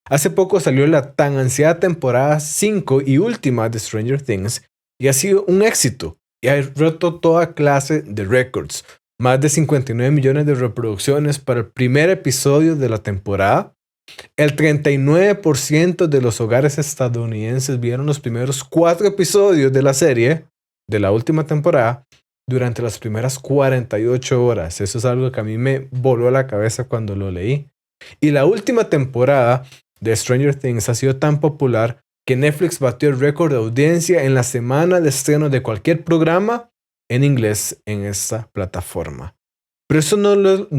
Hace poco salió la tan ansiada temporada 5 y última de Stranger Things y ha sido un éxito y ha roto toda clase de récords. Más de 59 millones de reproducciones para el primer episodio de la temporada. El 39% de los hogares estadounidenses vieron los primeros 4 episodios de la serie de la última temporada durante las primeras 48 horas. Eso es algo que a mí me voló la cabeza cuando lo leí. Y la última temporada de Stranger Things ha sido tan popular que Netflix batió el récord de audiencia en la semana de estreno de cualquier programa en inglés en esta plataforma. Pero eso no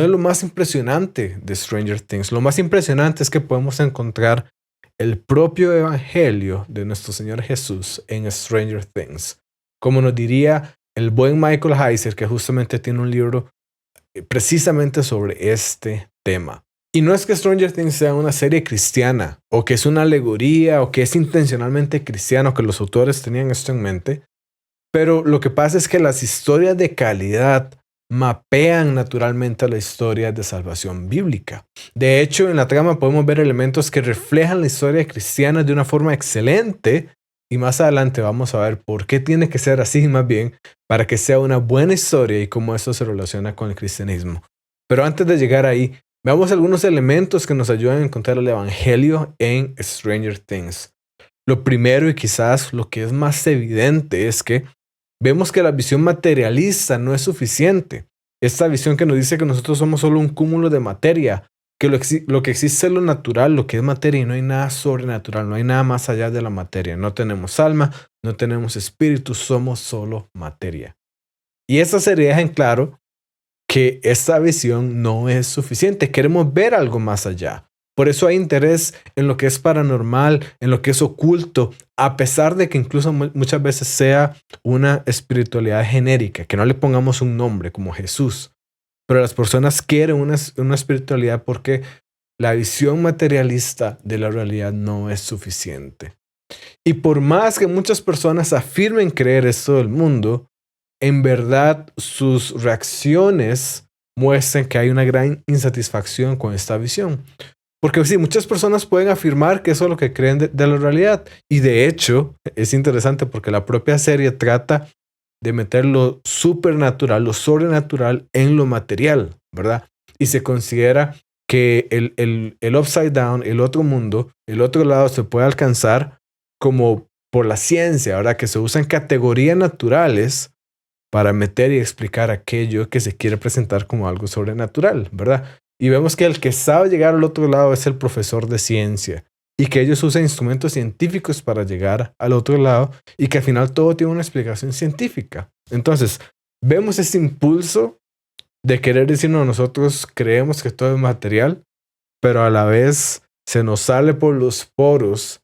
es lo más impresionante de Stranger Things. Lo más impresionante es que podemos encontrar el propio evangelio de nuestro Señor Jesús en Stranger Things. Como nos diría el buen Michael Heiser, que justamente tiene un libro precisamente sobre este tema. Y no es que Stranger Things sea una serie cristiana, o que es una alegoría, o que es intencionalmente cristiano, que los autores tenían esto en mente, pero lo que pasa es que las historias de calidad mapean naturalmente la historia de salvación bíblica. De hecho, en la trama podemos ver elementos que reflejan la historia cristiana de una forma excelente, y más adelante vamos a ver por qué tiene que ser así más bien, para que sea una buena historia y cómo eso se relaciona con el cristianismo. Pero antes de llegar ahí, veamos algunos elementos que nos ayudan a encontrar el evangelio en Stranger Things. Lo primero y quizás lo que es más evidente es que vemos que la visión materialista no es suficiente. Esta visión que nos dice que nosotros somos solo un cúmulo de materia, que lo que existe es lo natural, lo que es materia, y no hay nada sobrenatural, no hay nada más allá de la materia. No tenemos alma, no tenemos espíritu, somos solo materia. Y esa se deja en claro que esta visión no es suficiente. Queremos ver algo más allá. Por eso hay interés en lo que es paranormal, en lo que es oculto, a pesar de que incluso muchas veces sea una espiritualidad genérica, que no le pongamos un nombre como Jesús. Pero las personas quieren una espiritualidad porque la visión materialista de la realidad no es suficiente. Y por más que muchas personas afirmen creer esto del mundo, en verdad sus reacciones muestran que hay una gran insatisfacción con esta visión. Porque sí, muchas personas pueden afirmar que eso es lo que creen de la realidad. Y de hecho, es interesante porque la propia serie trata de meter lo supernatural, lo sobrenatural en lo material, ¿verdad? Y se considera que el upside down, el otro mundo, el otro lado se puede alcanzar como por la ciencia, ¿verdad? Que se usan categorías naturales para meter y explicar aquello que se quiere presentar como algo sobrenatural, ¿verdad? Y vemos que el que sabe llegar al otro lado es el profesor de ciencia y que ellos usan instrumentos científicos para llegar al otro lado y que al final todo tiene una explicación científica. Entonces, vemos ese impulso de querer decirnos nosotros creemos que todo es material, pero a la vez se nos sale por los poros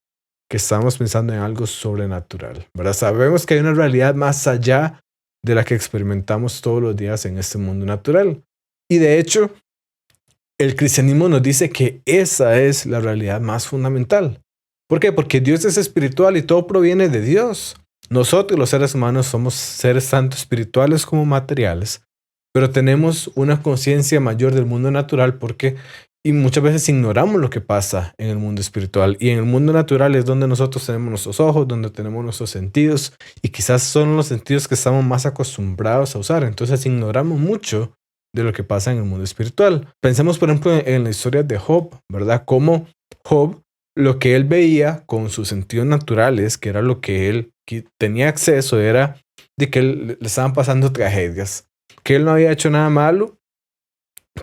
que estamos pensando en algo sobrenatural, ¿verdad? Sabemos que hay una realidad más allá de la que experimentamos todos los días en este mundo natural. Y de hecho, el cristianismo nos dice que esa es la realidad más fundamental. ¿Por qué? Porque Dios es espiritual y todo proviene de Dios. Nosotros los seres humanos somos seres tanto espirituales como materiales, pero tenemos una conciencia mayor del mundo natural y muchas veces ignoramos lo que pasa en el mundo espiritual. Y en el mundo natural es donde nosotros tenemos nuestros ojos, donde tenemos nuestros sentidos, y quizás son los sentidos que estamos más acostumbrados a usar. Entonces ignoramos mucho de lo que pasa en el mundo espiritual. Pensemos, por ejemplo, en la historia de Job, ¿verdad? Cómo Job, lo que él veía con sus sentidos naturales, que era lo que él tenía acceso, era de que le estaban pasando tragedias, que él no había hecho nada malo,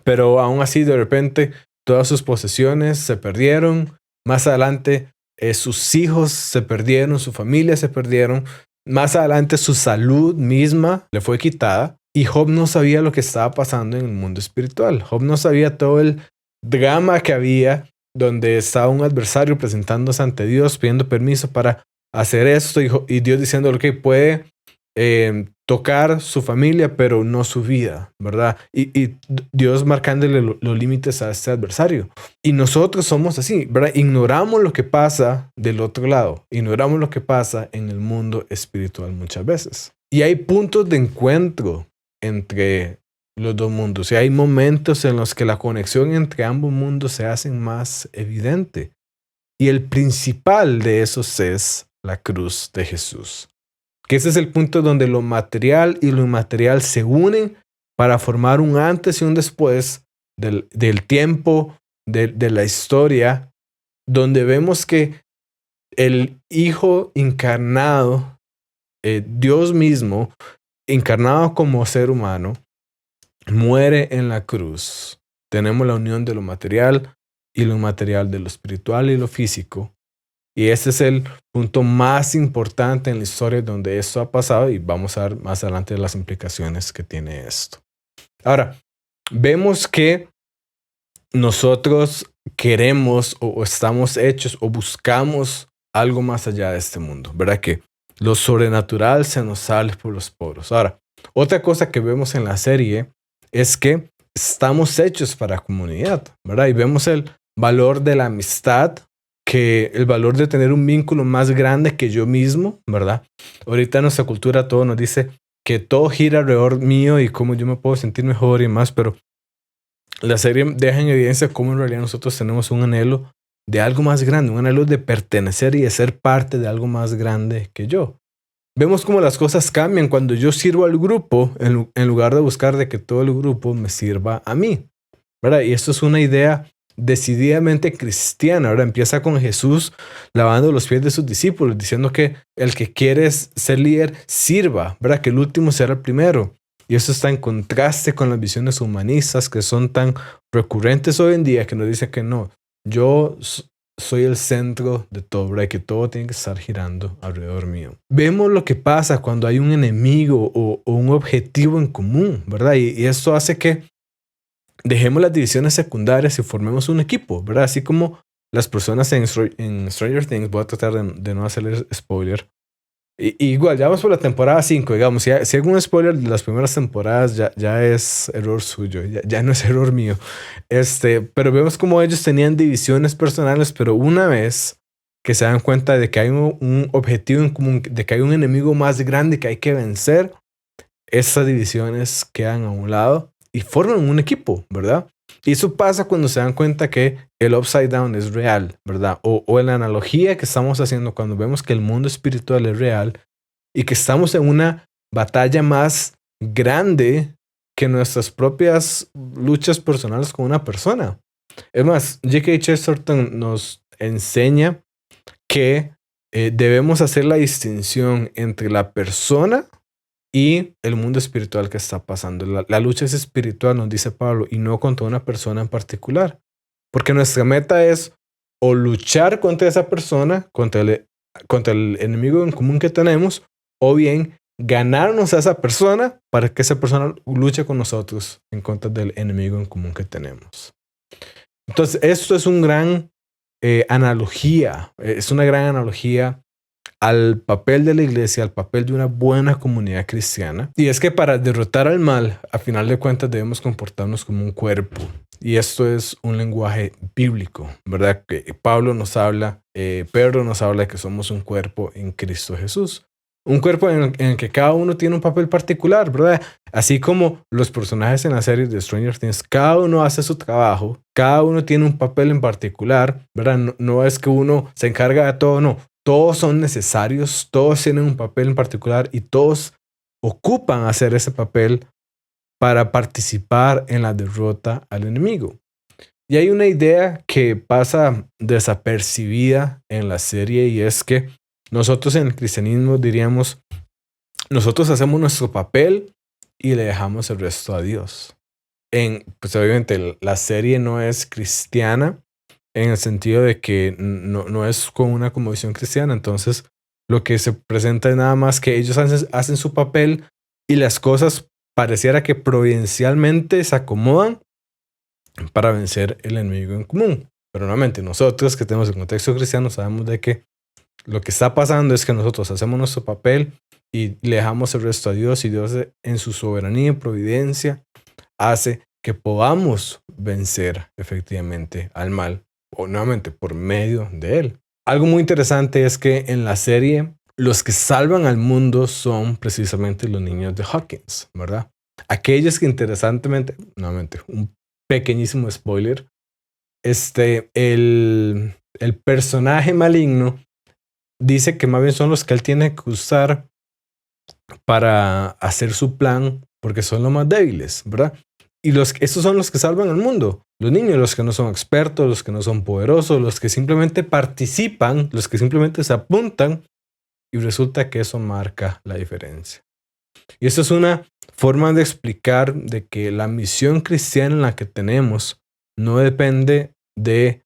pero aún así de repente todas sus posesiones se perdieron. Más adelante sus hijos se perdieron, su familia se perdieron. Más adelante su salud misma le fue quitada. Y Job no sabía lo que estaba pasando en el mundo espiritual. Job no sabía todo el drama que había, donde estaba un adversario presentándose ante Dios, pidiendo permiso para hacer esto, y Dios diciendo que puede tocar su familia, pero no su vida, ¿verdad? Y Dios marcándole los límites a este adversario. Y nosotros somos así, ¿verdad? Ignoramos lo que pasa del otro lado, ignoramos lo que pasa en el mundo espiritual muchas veces. Y hay puntos de encuentro entre los dos mundos, y hay momentos en los que la conexión entre ambos mundos se hace más evidente. Y el principal de esos es la cruz de Jesús. Que ese es el punto donde lo material y lo inmaterial se unen para formar un antes y un después del tiempo, de la historia, donde vemos que el Hijo encarnado, Dios mismo, encarnado como ser humano, muere en la cruz. Tenemos la unión de lo material y lo inmaterial, de lo espiritual y lo físico. Y ese es el punto más importante en la historia donde esto ha pasado, y vamos a ver más adelante las implicaciones que tiene esto. Ahora, vemos que nosotros queremos o estamos hechos o buscamos algo más allá de este mundo, ¿verdad? Que lo sobrenatural se nos sale por los poros. Ahora, otra cosa que vemos en la serie es que estamos hechos para comunidad, ¿verdad? Y vemos el valor de la amistad, que el valor de tener un vínculo más grande que yo mismo, ¿verdad? Ahorita en nuestra cultura todo nos dice que todo gira alrededor mío y cómo yo me puedo sentir mejor y más, pero la serie deja en evidencia cómo en realidad nosotros tenemos un anhelo de algo más grande, un anhelo de pertenecer y de ser parte de algo más grande que yo. Vemos cómo las cosas cambian cuando yo sirvo al grupo en lugar de buscar de que todo el grupo me sirva a mí, ¿verdad? Y esto es una idea decididamente cristiana. Ahora empieza con Jesús lavando los pies de sus discípulos, diciendo que el que quiere ser líder sirva, ¿verdad? Que el último será el primero. Y esto está en contraste con las visiones humanistas que son tan recurrentes hoy en día, que nos dicen que no, yo soy el centro de todo, ¿verdad? Que todo tiene que estar girando alrededor mío. Vemos lo que pasa cuando hay un enemigo o un objetivo en común, ¿verdad? Y esto hace que dejemos las divisiones secundarias y formemos un equipo, ¿verdad? Así como las personas en Stranger Things, voy a tratar de no hacerles spoiler. Igual, ya vamos por la temporada 5, digamos. Si hay algún spoiler de las primeras temporadas, ya es error suyo, ya no es error mío. Pero vemos como ellos tenían divisiones personales, pero una vez que se dan cuenta de que hay un objetivo en común, de que hay un enemigo más grande que hay que vencer, esas divisiones quedan a un lado y forman un equipo, ¿verdad? Y eso pasa cuando se dan cuenta que el upside down es real, ¿verdad? O en la analogía que estamos haciendo cuando vemos que el mundo espiritual es real y que estamos en una batalla más grande que nuestras propias luchas personales con una persona. Es más, G.K. Chesterton nos enseña que debemos hacer la distinción entre la persona y el mundo espiritual que está pasando. La lucha es espiritual, nos dice Pablo, y no contra una persona en particular. Porque nuestra meta es o luchar contra esa persona, contra el enemigo en común que tenemos, o bien ganarnos a esa persona para que esa persona luche con nosotros en contra del enemigo en común que tenemos. Entonces, esto es una gran analogía, es una gran analogía al papel de la iglesia, al papel de una buena comunidad cristiana. Y es que para derrotar al mal, a final de cuentas debemos comportarnos como un cuerpo. Y esto es un lenguaje bíblico, ¿verdad? Que Pablo nos habla, Pedro nos habla de que somos un cuerpo en Cristo Jesús. Un cuerpo en el que cada uno tiene un papel particular, ¿verdad? Así como los personajes en la serie de Stranger Things, cada uno hace su trabajo, cada uno tiene un papel en particular, ¿verdad? No es que uno se encarga de todo, no. Todos son necesarios, todos tienen un papel en particular y todos ocupan hacer ese papel para participar en la derrota al enemigo. Y hay una idea que pasa desapercibida en la serie, y es que nosotros en el cristianismo diríamos, nosotros hacemos nuestro papel y le dejamos el resto a Dios. Pues obviamente la serie no es cristiana, en el sentido de que no es con una convicción cristiana. Entonces lo que se presenta es nada más que ellos hacen su papel y las cosas pareciera que providencialmente se acomodan para vencer el enemigo en común. Pero nuevamente nosotros que tenemos el contexto cristiano sabemos de que lo que está pasando es que nosotros hacemos nuestro papel y le dejamos el resto a Dios, y Dios en su soberanía y providencia hace que podamos vencer efectivamente al mal, o nuevamente por medio de él. Algo muy interesante es que en la serie los que salvan al mundo son precisamente los niños de Hawkins, ¿verdad? Aquellos que interesantemente, nuevamente, un pequeñísimo spoiler, el el personaje maligno dice que más bien son los que él tiene que usar para hacer su plan, porque son los más débiles, ¿verdad? Y estos son los que salvan al mundo. Los niños, los que no son expertos, los que no son poderosos, los que simplemente participan, los que simplemente se apuntan, y resulta que eso marca la diferencia. Y esto es una forma de explicar de que la misión cristiana en la que tenemos no depende de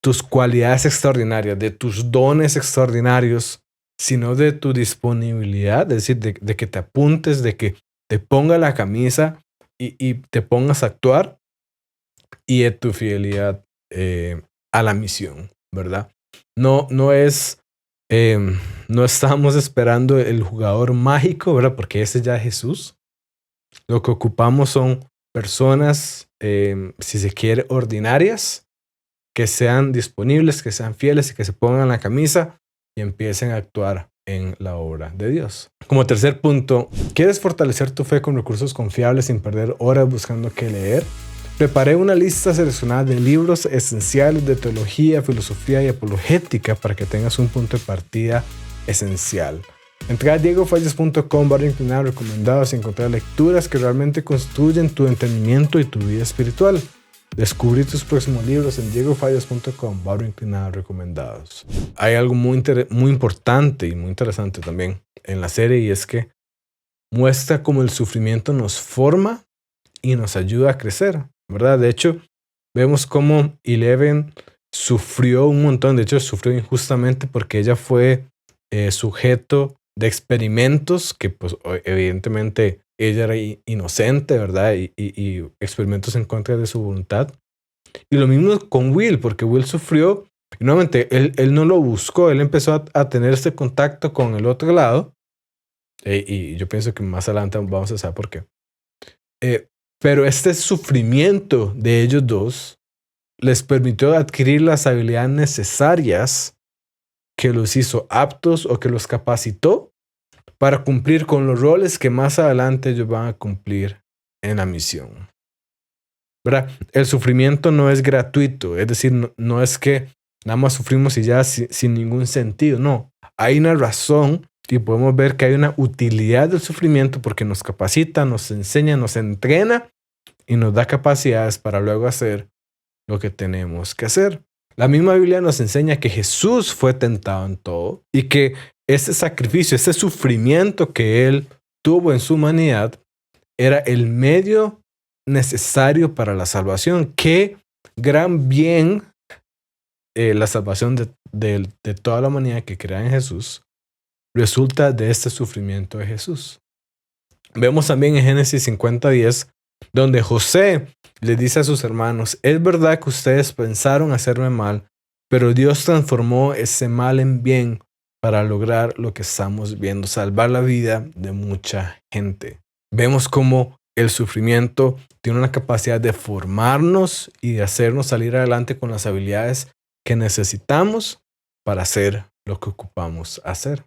tus cualidades extraordinarias, de tus dones extraordinarios, sino de tu disponibilidad, es decir, de que te apuntes, de que te ponga la camisa y te pongas a actuar, y de tu fidelidad a la misión, ¿verdad? No es, no estamos esperando el jugador mágico, ¿verdad? Porque ese ya es Jesús. Lo que ocupamos son personas, si se quiere, ordinarias, que sean disponibles, que sean fieles y que se pongan la camisa y empiecen a actuar en la obra de Dios. Como tercer punto, ¿quieres fortalecer tu fe con recursos confiables sin perder horas buscando qué leer? Preparé una lista seleccionada de libros esenciales de teología, filosofía y apologética para que tengas un punto de partida esencial. Entra a diegofalles.com/recomendados y encontrar lecturas que realmente construyen tu entendimiento y tu vida espiritual. Descubrí tus próximos libros en diegofalles.com/recomendados. Hay algo muy importante y muy interesante también en la serie, y es que muestra cómo el sufrimiento nos forma y nos ayuda a crecer, ¿verdad? De hecho, vemos cómo Eleven sufrió un montón. De hecho, sufrió injustamente porque ella fue sujeto de experimentos que, pues, evidentemente ella era inocente, ¿verdad? Y experimentos en contra de su voluntad. Y lo mismo con Will, porque Will sufrió, y nuevamente, él no lo buscó, él empezó a tener este contacto con el otro lado, y yo pienso que más adelante vamos a saber por qué. Pero este sufrimiento de ellos dos les permitió adquirir las habilidades necesarias que los hizo aptos o que los capacitó para cumplir con los roles que más adelante ellos van a cumplir en la misión, ¿verdad? El sufrimiento no es gratuito, es decir, no es que nada más sufrimos y ya sin ningún sentido, no. Hay una razón y podemos ver que hay una utilidad del sufrimiento porque nos capacita, nos enseña, nos entrena y nos da capacidades para luego hacer lo que tenemos que hacer. La misma Biblia nos enseña que Jesús fue tentado en todo y que ese sacrificio, ese sufrimiento que él tuvo en su humanidad era el medio necesario para la salvación. Qué gran bien la salvación de toda la humanidad que crea en Jesús resulta de este sufrimiento de Jesús. Vemos también en Génesis 50:10 donde José le dice a sus hermanos: es verdad que ustedes pensaron hacerme mal, pero Dios transformó ese mal en bien para lograr lo que estamos viendo, salvar la vida de mucha gente. Vemos cómo el sufrimiento tiene una capacidad de formarnos y de hacernos salir adelante con las habilidades que necesitamos para hacer lo que ocupamos hacer.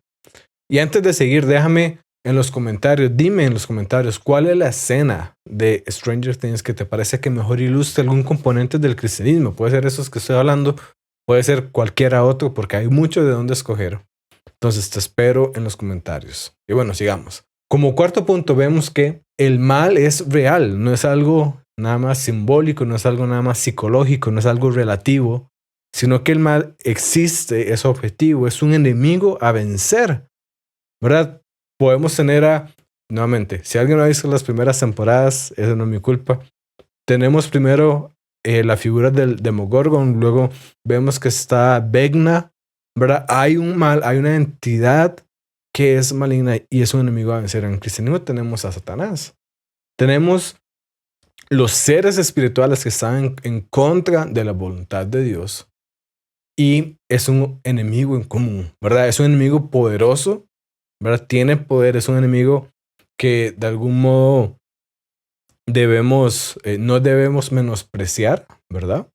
Y antes de seguir, déjame en los comentarios, dime en los comentarios cuál es la escena de Stranger Things que te parece que mejor ilustra algún componente del cristianismo. Puede ser esos que estoy hablando, puede ser cualquiera otro, porque hay mucho de dónde escoger. Entonces te espero en los comentarios. Y bueno, sigamos. Como cuarto punto, vemos que el mal es real, no es algo nada más simbólico, no es algo nada más psicológico, no es algo relativo, sino que el mal existe, es objetivo, es un enemigo a vencer, ¿verdad? Podemos tener nuevamente, si alguien no ha visto las primeras temporadas, eso no es mi culpa. Tenemos primero la figura del Demogorgon, luego vemos que está Vecna, ¿verdad? Hay un mal, hay una entidad que es maligna y es un enemigo a vencer. En el cristianismo tenemos a Satanás. Tenemos los seres espirituales que están en contra de la voluntad de Dios y es un enemigo en común, ¿verdad? Es un enemigo poderoso, ¿verdad? Tiene poder, es un enemigo que de algún modo no debemos menospreciar, ¿verdad?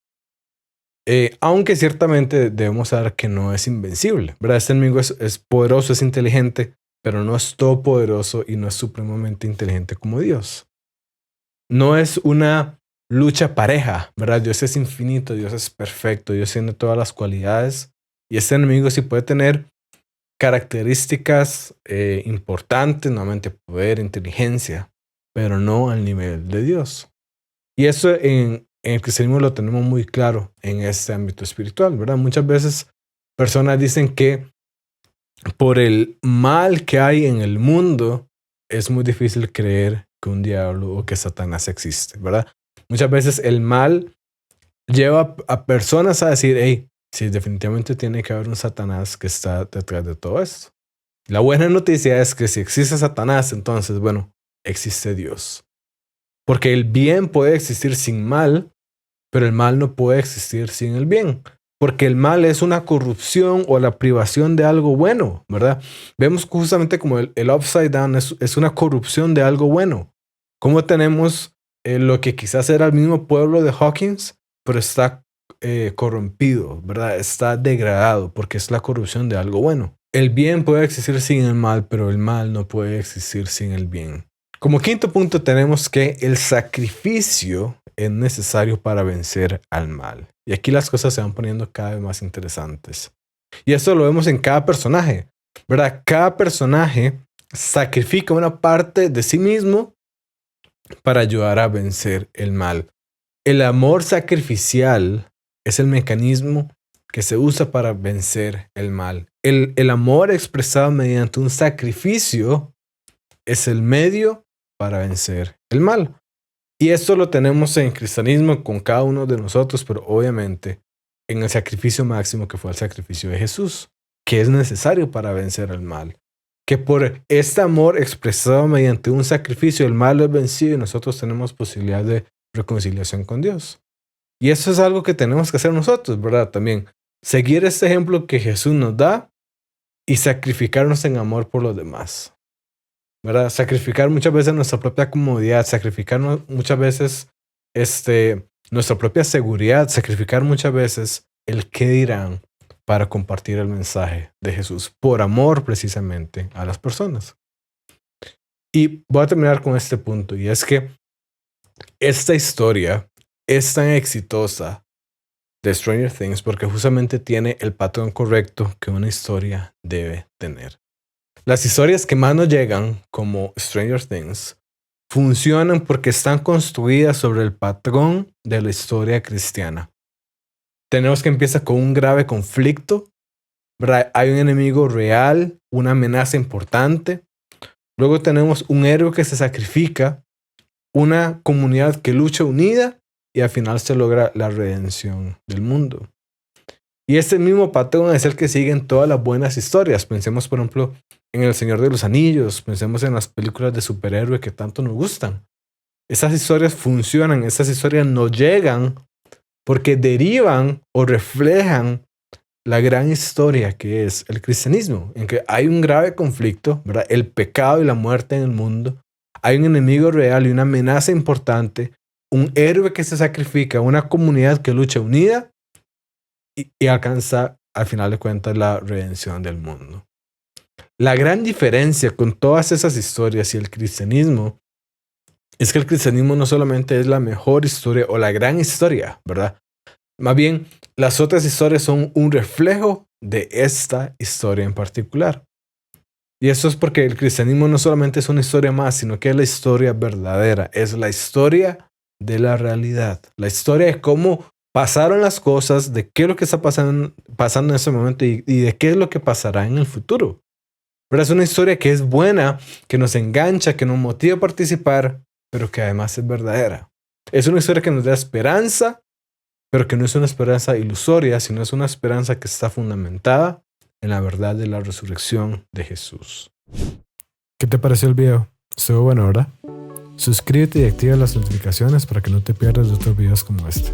Aunque ciertamente debemos saber que no es invencible, ¿verdad? Este enemigo es poderoso, es inteligente, pero no es todopoderoso y no es supremamente inteligente como Dios. No es una lucha pareja, ¿verdad? Dios es infinito, Dios es perfecto, Dios tiene todas las cualidades y este enemigo sí puede tener características importantes, nuevamente poder, inteligencia, pero no al nivel de Dios. Y eso en el cristianismo lo tenemos muy claro en este ámbito espiritual, ¿verdad? Muchas veces personas dicen que por el mal que hay en el mundo, es muy difícil creer que un diablo o que Satanás existe, ¿verdad? Muchas veces el mal lleva a personas a decir, hey, sí, definitivamente tiene que haber un Satanás que está detrás de todo esto. La buena noticia es que si existe Satanás, entonces, bueno, existe Dios. Porque el bien puede existir sin mal, pero el mal no puede existir sin el bien. Porque el mal es una corrupción o la privación de algo bueno, ¿verdad? Vemos justamente como el upside down es una corrupción de algo bueno. Como tenemos lo que quizás era el mismo pueblo de Hawkins, pero está corrompido, ¿verdad? Está degradado porque es la corrupción de algo bueno. El bien puede existir sin el mal, pero el mal no puede existir sin el bien. Como quinto punto tenemos que el sacrificio es necesario para vencer al mal. Y aquí las cosas se van poniendo cada vez más interesantes. Y esto lo vemos en cada personaje, ¿verdad? Cada personaje sacrifica una parte de sí mismo para ayudar a vencer el mal. El amor sacrificial es el mecanismo que se usa para vencer el mal. El amor expresado mediante un sacrificio es el medio para vencer el mal. Y esto lo tenemos en cristianismo con cada uno de nosotros, pero obviamente en el sacrificio máximo que fue el sacrificio de Jesús, que es necesario para vencer el mal. Que por este amor expresado mediante un sacrificio, el mal es vencido y nosotros tenemos posibilidad de reconciliación con Dios. Y eso es algo que tenemos que hacer nosotros, ¿verdad? También seguir este ejemplo que Jesús nos da y sacrificarnos en amor por los demás, ¿verdad? Sacrificar muchas veces nuestra propia comodidad, sacrificar muchas veces nuestra propia seguridad, sacrificar muchas veces el qué dirán para compartir el mensaje de Jesús por amor precisamente a las personas. Y voy a terminar con este punto y es que esta historia es tan exitosa de Stranger Things porque justamente tiene el patrón correcto que una historia debe tener. Las historias que más nos llegan, como Stranger Things, funcionan porque están construidas sobre el patrón de la historia cristiana. Tenemos que empezar con un grave conflicto, ¿verdad? Hay un enemigo real, una amenaza importante. Luego tenemos un héroe que se sacrifica, una comunidad que lucha unida y al final se logra la redención del mundo. Y este mismo patrón es el que sigue en todas las buenas historias. Pensemos, por ejemplo, en El Señor de los Anillos, pensemos en las películas de superhéroe que tanto nos gustan. Esas historias funcionan, esas historias nos llegan porque derivan o reflejan la gran historia que es el cristianismo, en que hay un grave conflicto, ¿verdad? El pecado y la muerte en el mundo. Hay un enemigo real y una amenaza importante, un héroe que se sacrifica, una comunidad que lucha unida y alcanza al final de cuentas la redención del mundo. La gran diferencia con todas esas historias y el cristianismo es que el cristianismo no solamente es la mejor historia o la gran historia, ¿verdad? Más bien, las otras historias son un reflejo de esta historia en particular. Y eso es porque el cristianismo no solamente es una historia más, sino que es la historia verdadera, es la historia de la realidad, la historia de cómo pasaron las cosas, de qué es lo que está pasando en ese momento y de qué es lo que pasará en el futuro. Pero es una historia que es buena, que nos engancha, que nos motiva a participar, pero que además es verdadera. Es una historia que nos da esperanza, pero que no es una esperanza ilusoria, sino es una esperanza que está fundamentada en la verdad de la resurrección de Jesús. ¿Qué te pareció el video? Estuvo bueno, ¿verdad? Suscríbete y activa las notificaciones para que no te pierdas de otros videos como este.